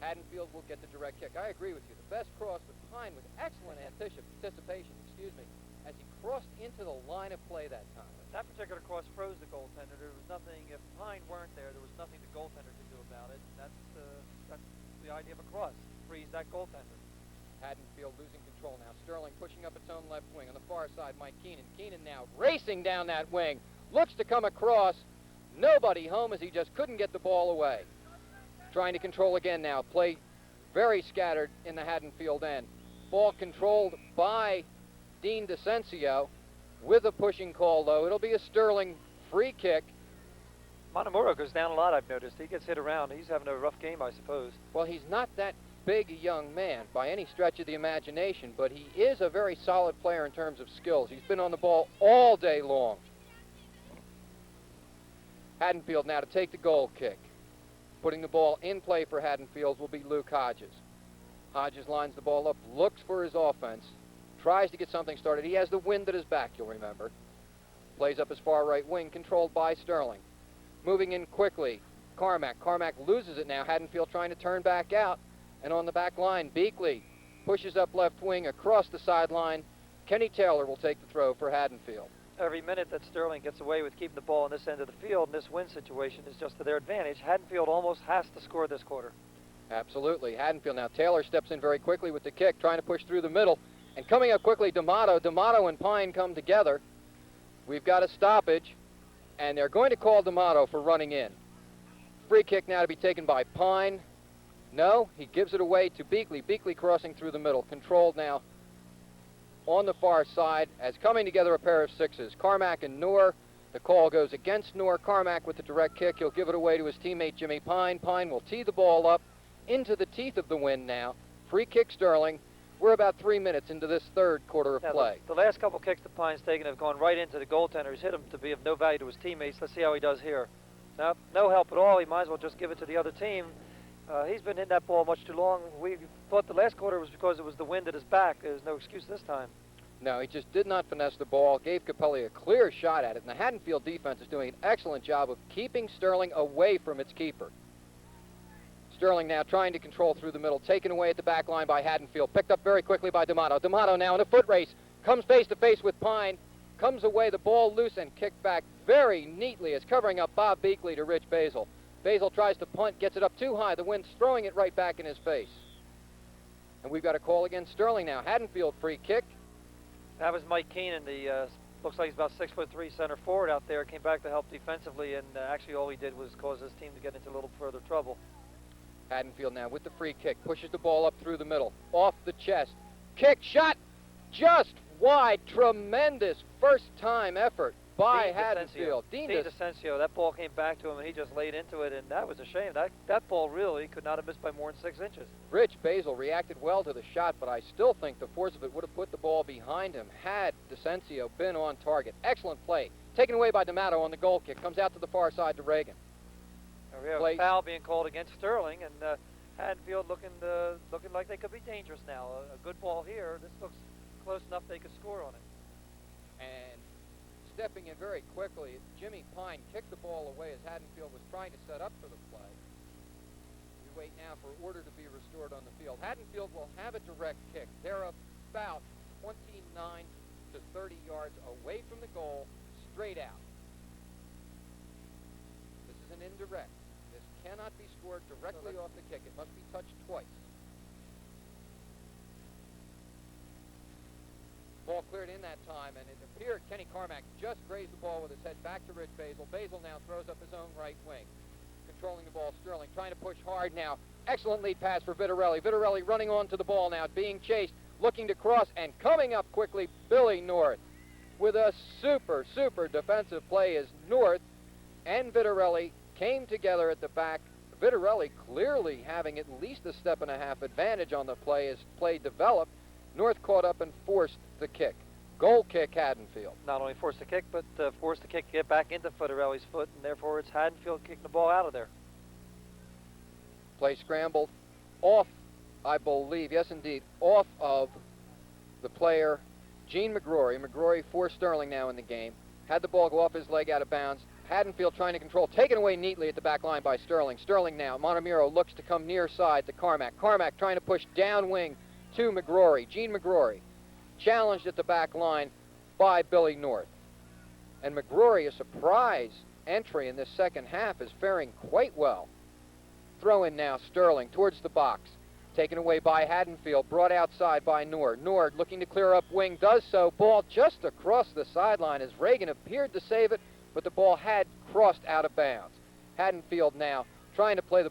Haddonfield will get the direct kick. I agree with you. The best cross with Pine with excellent anticipation, as he crossed into the line of play that time. That particular cross froze the goaltender. There was nothing, if Pine weren't there was nothing the goaltender could do about it. That's the idea of a cross. Freeze that goaltender. Haddonfield losing control now. Sterling pushing up its own left wing. On the far side, Mike Keenan. Keenan now racing down that wing. Looks to come across. Nobody home as he just couldn't get the ball away. Trying to control again now. Play very scattered in the Haddonfield end. Ball controlled by Dean DeCencio with a pushing call, though. It'll be a Sterling free kick. Montemuro goes down a lot, I've noticed. He gets hit around. He's having a rough game, I suppose. Well, he's not that big a young man by any stretch of the imagination, but he is a very solid player in terms of skills. He's been on the ball all day long. Haddonfield now to take the goal kick. Putting the ball in play for Haddonfield will be Luke Hodges. Hodges lines the ball up, looks for his offense, tries to get something started. He has the wind at his back, you'll remember. Plays up his far right wing, controlled by Sterling. Moving in quickly, Carmack. Carmack loses it now. Haddonfield trying to turn back out. And on the back line, Beakley pushes up left wing across the sideline. Kenny Taylor will take the throw for Haddonfield. Every minute that Sterling gets away with keeping the ball on this end of the field, and this win situation is just to their advantage. Haddonfield almost has to score this quarter. Absolutely. Haddonfield now. Taylor steps in very quickly with the kick, trying to push through the middle. And coming up quickly, D'Amato. D'Amato and Pine come together. We've got a stoppage, and they're going to call D'Amato for running in. Free kick now to be taken by Pine. No, he gives it away to Beakley. Beakley crossing through the middle. Controlled now on the far side as coming together a pair of sixes. Carmack and Noor. The call goes against Noor. Carmack with the direct kick. He'll give it away to his teammate Jimmy Pine. Pine will tee the ball up into the teeth of the wind now. Free kick Sterling. We're about 3 minutes into this third quarter of play. The last couple kicks that Pine's taken have gone right into the goaltender. He's hit him to be of no value to his teammates. Let's see how he does here. Now, no help at all. He might as well just give it to the other team. He's been hitting that ball much too long. We thought the last quarter was because it was the wind at his back. There's no excuse this time. No, he just did not finesse the ball, gave Capelli a clear shot at it, and the Haddonfield defense is doing an excellent job of keeping Sterling away from its keeper. Sterling now trying to control through the middle, taken away at the back line by Haddonfield, picked up very quickly by D'Amato. D'Amato now in a foot race, comes face-to-face with Pine, comes away, the ball loose and kicked back very neatly as covering up Bob Beakley to Rich Basil. Basil tries to punt, gets it up too high, the wind's throwing it right back in his face. And we've got a call against Sterling now. Haddonfield free kick. That was Mike Keenan, the looks like he's about 6'3" center forward out there. Came back to help defensively, and actually all he did was cause his team to get into a little further trouble. Haddonfield now with the free kick, pushes the ball up through the middle, off the chest. Kick, shot, just wide. Tremendous first-time effort by Haddonfield. Dean DeCencio, that ball came back to him, and he just laid into it, and that was a shame. That ball really could not have missed by more than 6 inches. Rich Basil reacted well to the shot, but I still think the force of it would have put the ball behind him had DeCencio been on target. Excellent play. Taken away by D'Amato on the goal kick. Comes out to the far side to Reagan. We have a foul being called against Sterling, and Haddonfield looking like they could be dangerous now. A good ball here. This looks close enough they could score on it. And stepping in very quickly, Jimmy Pine kicked the ball away as Haddonfield was trying to set up for the play. We wait now for order to be restored on the field. Haddonfield will have a direct kick. They're about 29 to 30 yards away from the goal, straight out. This is an indirect. This cannot be scored directly off the kick. It must be touched twice. Ball cleared in that time, and it appeared Kenny Carmack just grazed the ball with his head back to Rich Basil. Basil now throws up his own right wing. Controlling the ball, Sterling trying to push hard now. Excellent lead pass for Vitarelli. Vitarelli running onto the ball now, being chased, looking to cross, and coming up quickly, Billy North. With a super defensive play as North and Vitarelli came together at the back. Vitarelli clearly having at least a step and a half advantage on the play as play developed. North caught up and forced the kick. Goal kick, Haddonfield. Not only forced the kick, but forced the kick to get back into Vitarelli's foot, and therefore it's Haddonfield kicking the ball out of there. Play scrambled off, I believe, yes indeed, off of the player Gene McGrory. McGrory for Sterling now in the game. Had the ball go off his leg out of bounds. Haddonfield trying to control, taken away neatly at the back line by Sterling. Sterling now, Montemuro looks to come near side to Carmack. Carmack trying to push down wing to McGrory. Gene McGrory challenged at the back line by Billy North. And McGrory, a surprise entry in this second half, is faring quite well. Throw in now, Sterling towards the box. Taken away by Haddonfield, brought outside by Nord. Nord looking to clear up wing, does so. Ball just across the sideline as Reagan appeared to save it, but the ball had crossed out of bounds. Haddonfield now trying to play the